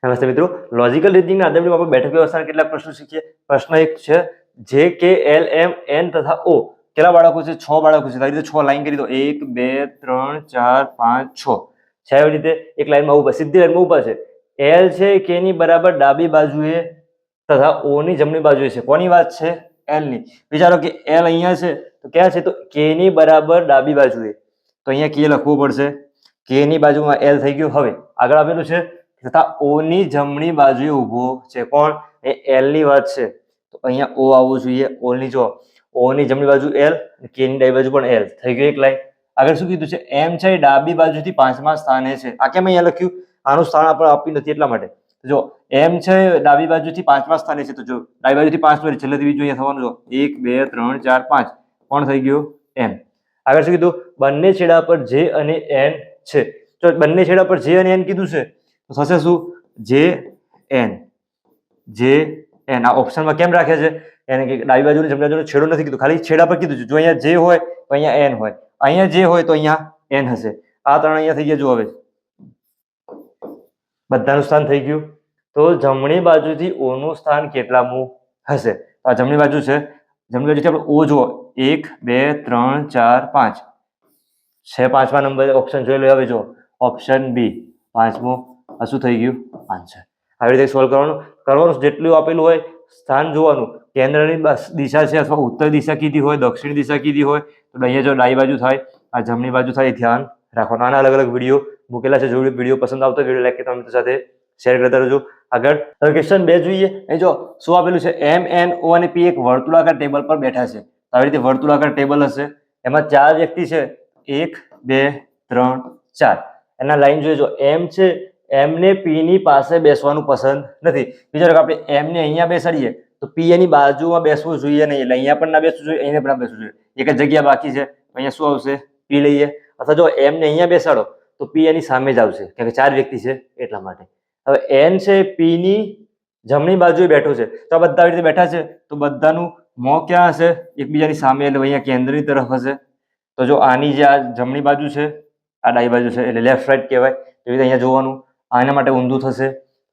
નમસ્તે મિત્રો, લોજિકલ રીઝનિંગના આજના વિડીયોમાં આપણે બેઠક વ્યવસ્થાના કેટલાક પ્રશ્નો શીખીએ. પ્રશ્ન એક છે, જે કે એલ એમ એન તથા ઓ કેટલા બાળકો છે? 6 બાળકો છે. આવી રીતે 6 લાઈન કરી દો. 1 2 3 4 5 6 છે. આવી રીતે એક લાઈનમાં ઉભા, સીધી લાઈનમાં ઉભા છે. એલ છે કે ની બરાબર ડાબી બાજુએ તથા ઓ ની જમણી બાજુએ છે. કોની વાત છે? એલ ની. વિચારો કે એલ અહીંયા છે તો ક્યાં છે? તો કે ની બરાબર ડાબી બાજુએ. તો અહીંયા કે લખવું પડશે. કે ની બાજુમાં એલ થઈ ગયું. હવે આગળ આપેલું છે તથા ઓ ની જમણી બાજુએ ઊભો છે. કોણ? એ એલ ની વાત છે. તો અહીંયા ઓ આવવું જોઈએ. ઓ ની જો ઓ ની જમણી બાજુ એલ, કે ની ડાબી બાજુ પણ એલ. થઈ ગયું એક લાઈન. આગળ શું કીધું છે? એમ છે ડાબી બાજુથી 5મા સ્થાને છે. આ કેમ અહીંયા લખ્યું? આનું સ્થાન આપણે આપ્યું નથી એટલા માટે. જો એમ છે ડાબી બાજુથી 5મા સ્થાને છે, તો જો ડાબી બાજુથી 5 પર છેલ્લેથી બીજું અહીંયા થવાનું. જો 1 2 3 4 5 કોણ થઈ ગયું? એન. આગળ શું કીધું? બંને છેડા પર જે અને એન છે. તો બંને છેડા પર જે અને એન કીધું છે તો થશે શું? જે એન. જે એન. આ ઓપ્શનમાં કેમ રાખ્યા છે? એને કે ડાબી બાજુની જમણી બાજુનો છેડો નથી કીધું, ખાલી છેડા પર કીધું છે. જો અહીંયા જે હોય તો અહીંયા એન હોય, અહીંયા જે હોય તો અહીંયા એન હશે. આ ત્રણ અહીંયા થઈ ગયા. જો હવે બધાનું સ્થાન થઈ ગયું. તો જમણી બાજુથી ઓ નું સ્થાન કેટલામું હશે? આ જમણી બાજુ છે. જમણી બાજુથી આપણે ઓ જુઓ 1 2 3 4 5 છે. 5મા નંબર ઓપ્શન જોઈ લો. હવે જો ઓપ્શન બી 5મો. આ શું થઈ ગયું? આન્સર. આવી રીતે સોલ્વ કરવાનું. જેટલું આપેલું હોય સ્થાન જોવાનું. કેન્દ્રની દિશા છે અથવા ઉત્તર દિશા કીધી હોય, દક્ષિણ દિશા કીધી હોય તો અહીંયા જો ડાબી બાજુ થાય, આ જમણી બાજુ થાય, ધ્યાન રાખવાનું. આના અલગ અલગ વિડીયો મૂકેલા છે. જો વિડીયો પસંદ આવતો વિડીયો લાઈક તમારા મિત્રો સાથે શેર કરતા રહેજો. આગળ હવે ક્વેશ્ચન 2 જોઈએ. અહીં જો શું આપેલું છે? એમ એન ઓ અને પી એક વર્તુળાકાર ટેબલ પર બેઠા છે. તો આવી રીતે વર્તુળાકાર ટેબલ હશે. એમાં 4 વ્યક્તિ છે. 1 2 3 4. એના લાઈન જોઈએ. જો એમ છે, એમને પી ની પાસે બેસવાનું પસંદ નથી. વિચારો કે આપણે એમ ને અહીંયા બેસાડીએ તો પી એની બાજુમાં બેસવું જોઈએ નહીં, એટલે અહીંયા પણ ના બેસવું જોઈએ, અહીંયા પણ ના બેસવું જોઈએ. એક જ જગ્યા બાકી છે. અહીંયા શું આવશે? પી લઈએ. અથવા જો એમ ને અહીંયા બેસાડો તો પી એની સામે જ આવશે, કારણ કે 4 વ્યક્તિ છે એટલા માટે. હવે એન છે પી ની જમણી બાજુએ બેઠો છે. તો આ બધા આવી રીતે બેઠા છે તો બધાનું મોં ક્યાં હશે? એકબીજાની સામે, એટલે અહીંયા કેન્દ્રની તરફ હશે. તો જો આની જે આ જમણી બાજુ છે, આ ડાબી બાજુ છે, એટલે લેફ્ટ રાઈટ કહેવાય. એવી રીતે અહીંયા જોવાનું. આના માટે ઊંધું થશે.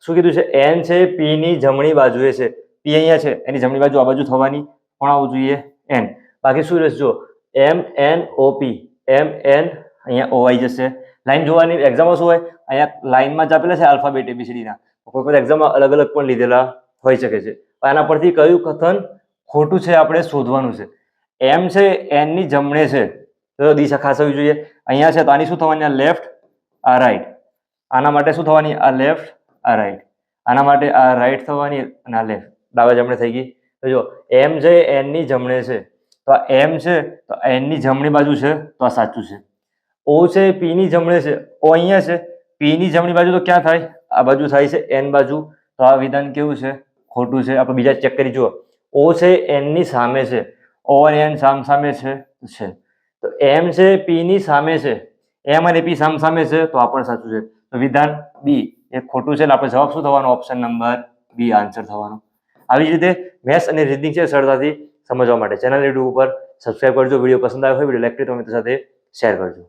શું કીધું છે? એન છે પી ની જમણી બાજુએ છે. પી અહીંયા છે, એની જમણી બાજુ આ બાજુ થવાની. કોણ આવવું જોઈએ? એન. બાકી શું રહેશે? જો એમ એન ઓ પી. એમ એન અહીંયા ઓ આવી જશે. લાઈન જોવાની. એક્ઝામમાં શું હોય? અહીંયા લાઈનમાં જ આપેલા છે આલ્ફાબેટ ABCD ના. કોઈ કોઈ એક્ઝામમાં અલગ અલગ પણ લીધેલા હોઈ શકે છે. આના પરથી કયું કથન ખોટું છે આપણે શોધવાનું છે. એમ છે એન ની જમણે છે તો દિશા ખાસ હોવી જોઈએ. અહીંયા છે તો આની શું થવાની? આ લેફ્ટ, આ રાઈટ. આના માટે શું થવાની? આ લેફ્ટ, આ રાઈટ. આના માટે આ રાઈટ થવાની અને આ લેફ્ટ. ડાબા જમણે થઈ ગઈ. તો જો એમ છે એન ની જમણે છે તો આ એમ છે તો એન ની જમણી બાજુ છે તો આ સાચું છે. ઓ છે પી ની જમણે છે. ઓ અહીંયા છે. પી ની જમણી બાજુ તો ક્યાં થાય? આ બાજુ થાય છે, એન બાજુ. તો આ વિધાન કેવું છે? ખોટું છે. આપણે બીજા ચેક કરી જુઓ. ઓ છે એન ની સામે છે. ઓ અને એન સામે છે. તો એમ છે પી ની સામે છે. એમ અને પી સામે છે તો આ પણ સાચું છે. તો વિધાન બી એ ખોટું છે. એટલે આપણે જવાબ શું થવાનો? ઓપ્શન નંબર બી આન્સર થવાનો. આવી જ રીતે મેથ્સ અને રીઝનિંગ છે સરળતાથી સમજવા માટે ચેનલ યુટ્યુબ ઉપર સબસ્ક્રાઇબ કરજો. વિડીયો પસંદ આવ્યો હોય વિડીયો લાઈક કરી તમારા મિત્રો સાથે શેર કરજો.